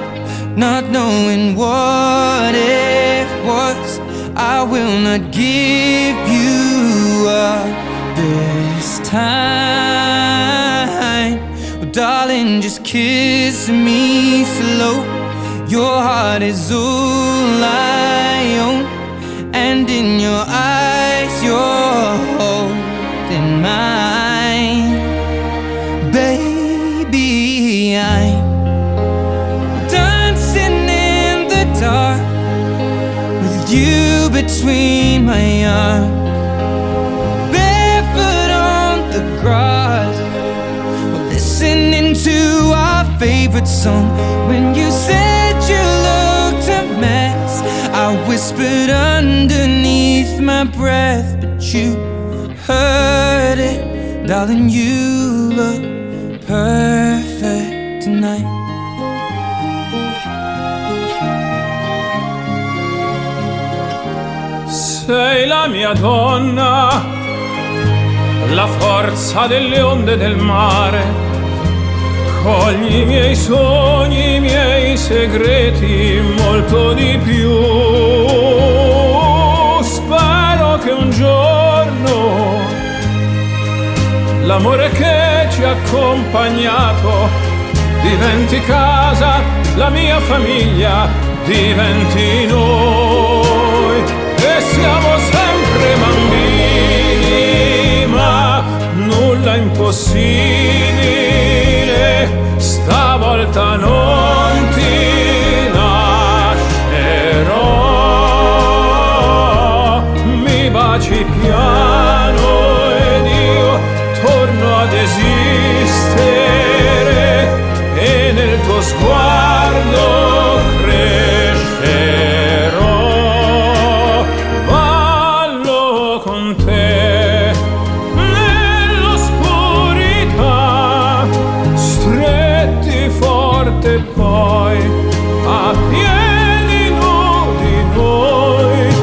not knowing what it was. I will not give you up this time. Oh, darling, just kiss me slow. Your heart is all I own, and in your eyes you're holding mine. Baby, I'm dancing in the dark with you between my arms, barefoot on the grass, listening to our favorite song. When you said you looked a mess, I whispered underneath my breath, but you heard it. Darling, you look perfect tonight. Sei la mia donna, la forza delle onde del mare. Cogli i miei sogni, i miei segreti, molto di più. Spero che un giorno l'amore che ci ha accompagnato diventi casa, la mia famiglia diventi noi. E siamo sempre bambini, ma nulla è impossibile. Stavolta non ti lascerò. Mi baci piano ed io torno ad esistere, e nel tuo sguardo crescerò. Ballo con te nell'oscurità, stretti forte poi a piedi nudi noi.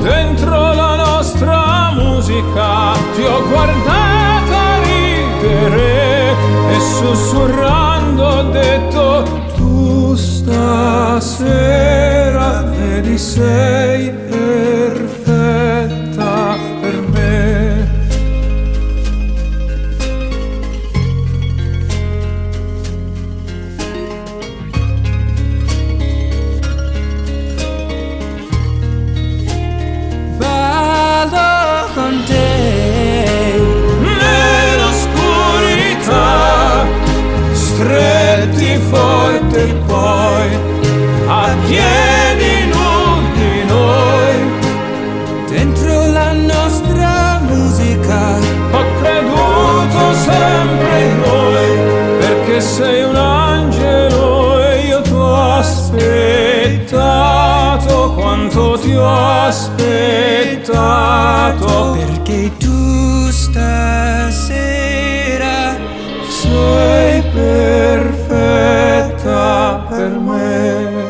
Dentro la nostra musica ti ho guardata ridere e sussurrando ho detto: tu stasera vedi sei perfetta per me. Ballo con te Nell'oscurità, stretti forte poi a piedi nudi noi. dentro la nostra musica. Ho creduto sempre in noi, perché sei un angelo e io t'ho aspettato. Quanto ti ho aspettato, Perché tu stasera sei perfetta per me.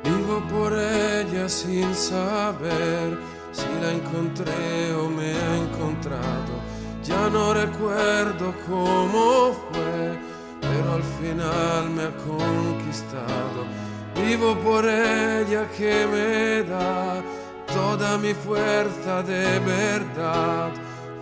Vivo por ella sin saber si la encontré o me ha encontrado. Ya no recuerdo cómo fue, pero al final me ha conquistado. Vivo por ella que me da toda mi fuerza de verdad.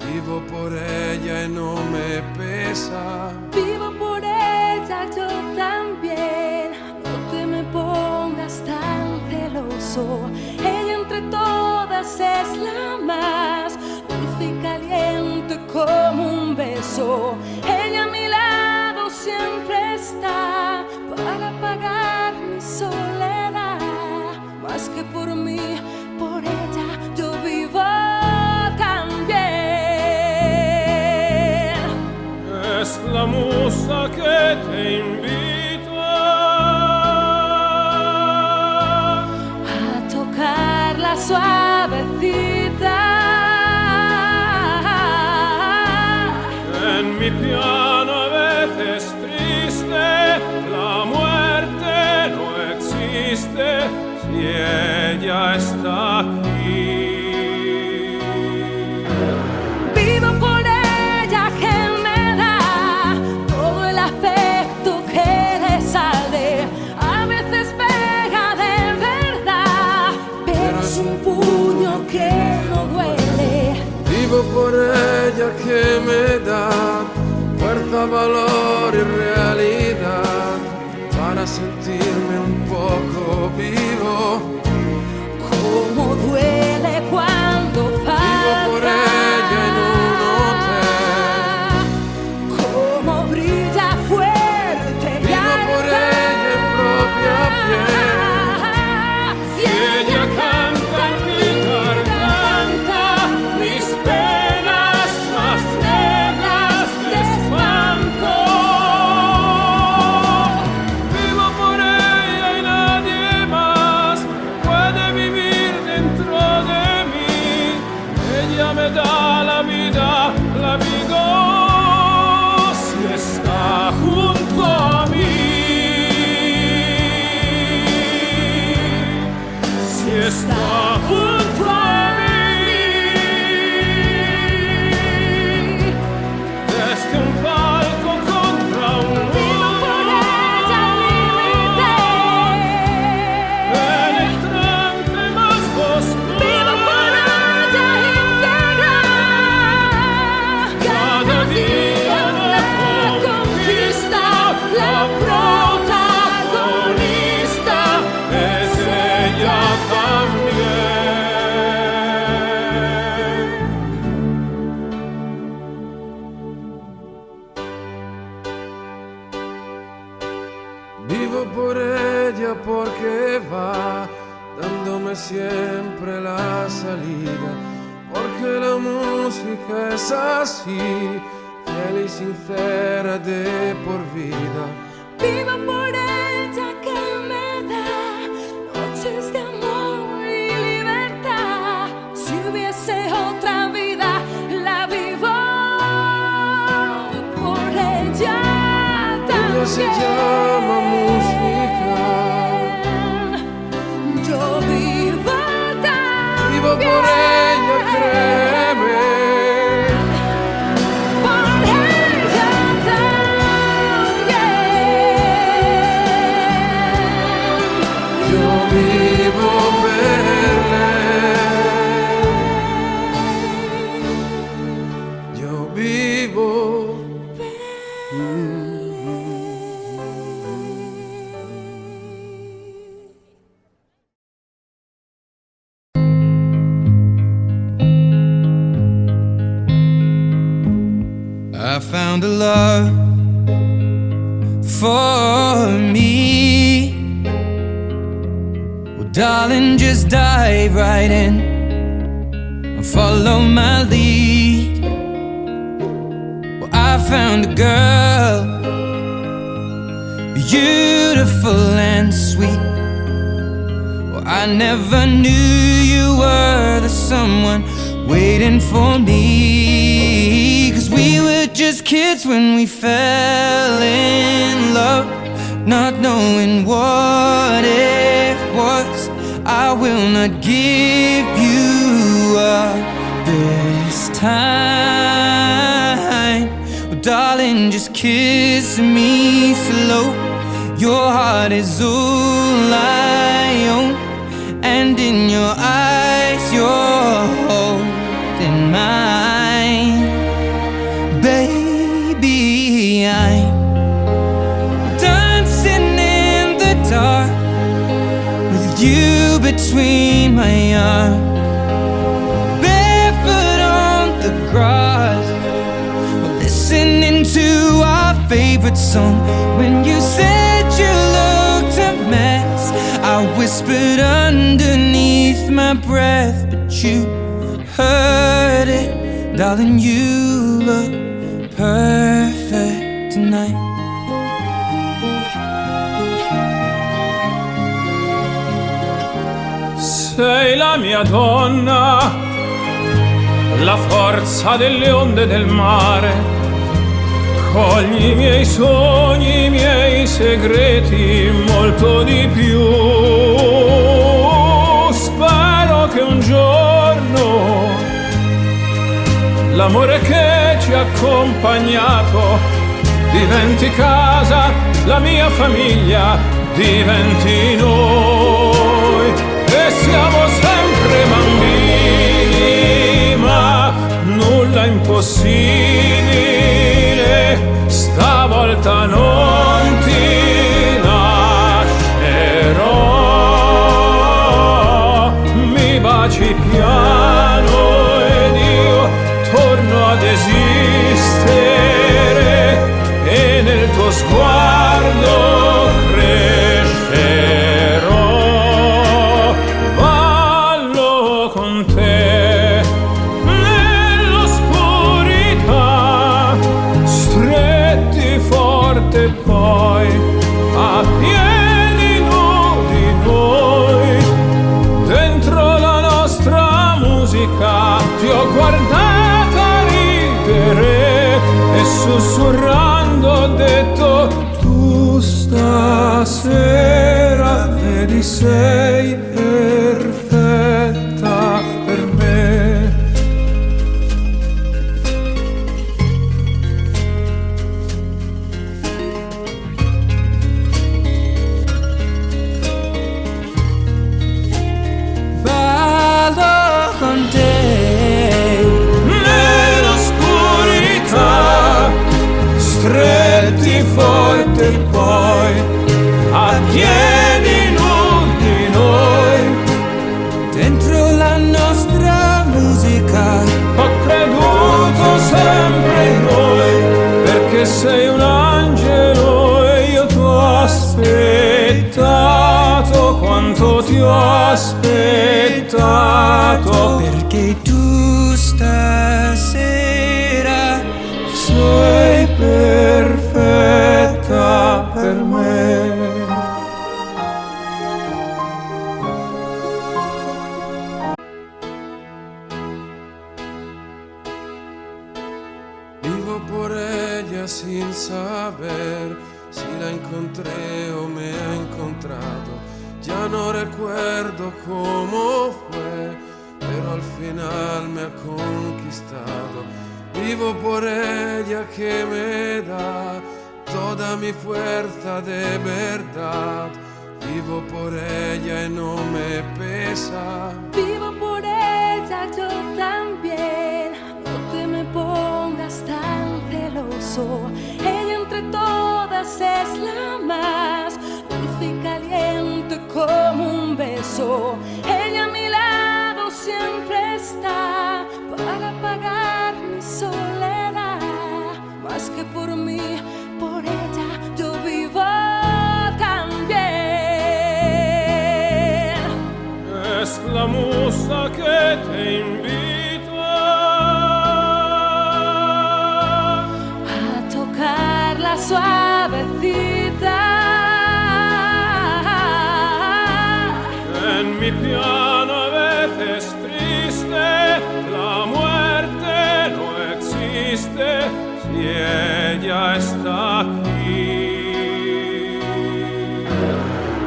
Vivo por ella y no me pesa. Vivo por ella yo también. No te me pongas tan celoso. Ella entre todas es la más dulce y caliente como un beso. Ella a mi lado siempre está para apagar mi soledad. Más que por mí, por ella yo vivo también. Es la musa que te invita a tocarla suavecita. en mi piano a veces triste. La muerte no existe si ella está aquí. Vivo por ella que me da todo el afecto que le sale. A veces pega de verdad, pero es un puño que no duele. Vivo por ella que me da fuerza, valor y realidad para sentirme un poco vivo. Cómo duele cuando falta. Vivo por ella en un hotel. Cómo brilla fuerte. Vivo por ella en propia piel. Y ella canta en mi garganta mis penas más negras de espanto. Vivo por ella y nadie más puede vivir dentro de mí. Ella me da la vida, la vivo si está junto a mí. Si está junto a mí. Desde un palco contra un Vivo por ella límite. penetrante más oscuro. Vivo por ella íntegra. Cada día la conquista, la protagonista Es ella también. Vivo por ella porque va dándome siempre la salida, porque la música es así, fiel y sincera de por vida. Vivo por ella que me da noches de amor y libertad. Si hubiese otra vida, la vivo por ella también. Ella se llama música. Yo vivo también. Vivo por ella, créeme. Por ella también. Yo vivo per lei. Yo vivo. I found a love for me. Well, darling, just dive right in and follow my lead. Well, I found a girl, beautiful and sweet. Well, I never knew you were the someone waiting for me. 'Cause we were just kids when we fell in love, not knowing what it was. I will not give you up this time. darling, just kiss me slow. Your heart is all I own, and in your eyes you're holding mine. Baby, I'm dancing in the dark with you between my arms, barefoot on the grass, listening to our favorite song. When you said you looked a mess, I whispered underneath my breath, but you heard it. Darling, you look perfect tonight. Sei la mia donna, la forza delle onde del mare. Cogli i miei sogni, i miei segreti, molto di più. Spero che un giorno l'amore che ci ha accompagnato diventi casa, la mia famiglia diventi noi. E siamo sempre bambini, ma nulla impossibile. Stavolta non ti lascerò. Mi baci piano ed io torno ad esistere, e nel tuo sguardo crescerò. Ballo con te nell'oscurità, stretti forte poi a piedi nudi noi. Dentro la nostra musica ti ho guardata ridere e sussurrando ho detto: tu stasera vedi sei perfetta per me. Ballo con te Nell'oscurità, stretti forte poi a piedi nudi noi. dentro la nostra musica. Ho creduto sempre in noi, perché sei un angelo e io ti ho aspettato. Quanto ti ho aspettato, Perché tu stasera sei perfetta per me. Vivo por ella sin saber si la encontré o me ha encontrado. Ya no recuerdo cómo fue, pero al final me ha conquistado. Vivo por ella que me da toda mi fuerza de verdad. Vivo por ella y no me pesa. Vivo por ella yo también, no te me pongas tan celoso. Ella entre todas es la más dulce y caliente como un beso. Ella a mi lado siempre está para apagar mi soledad. Más que por mí, por ella yo vivo también. Es la musa que te invita A tocarla suavecita. en mi piano, a veces triste. La muerte no existe si ella está aquí.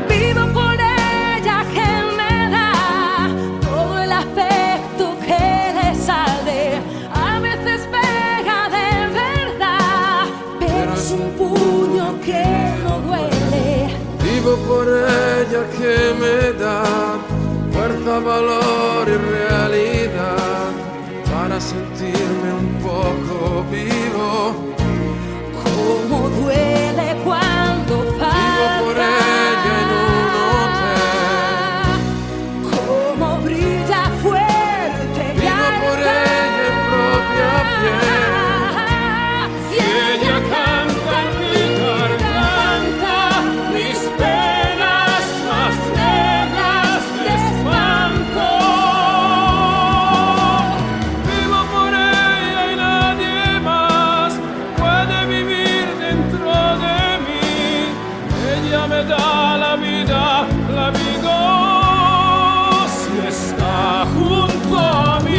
Vivo por ella que me da todo el afecto que le sale. A veces pega de verdad, un puño que no duele. Vivo por ella que me da fuerza, valor y realidad para sentirme un poco vivo. Cómo duele cuando falta. Vivo por ella en un hotel. Cómo brilla fuerte. Vivo por ella en propia piel. Y ella canta en mi garganta mis penas más negras de espanto. Vivo por ella y nadie más puede vivir dentro de mí. Ella me da la vida si está junto a mí.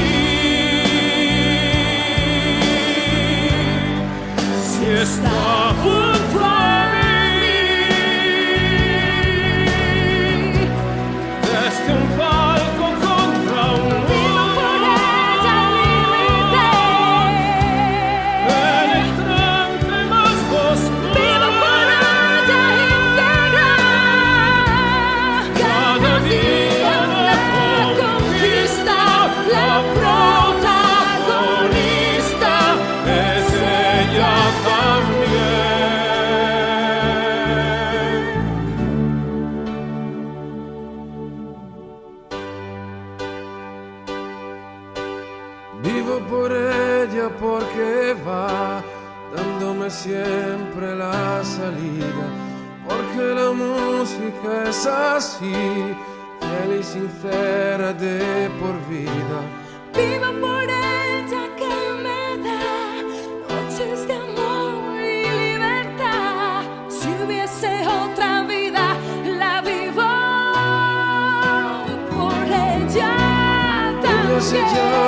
Si está junto a mí. Desde un palco contra un Vivo por ella límite. penetrante más oscuro. Vivo por ella íntegra. Cada día la conquista, la protagonista Es ella también. Vivo por ella porque va dándome siempre la salida, porque la música es así, fiel y sincera de por vida. Vivo por ella que me da noches de amor y libertad. Si hubiese otra vida, la vivo por ella Ella se también.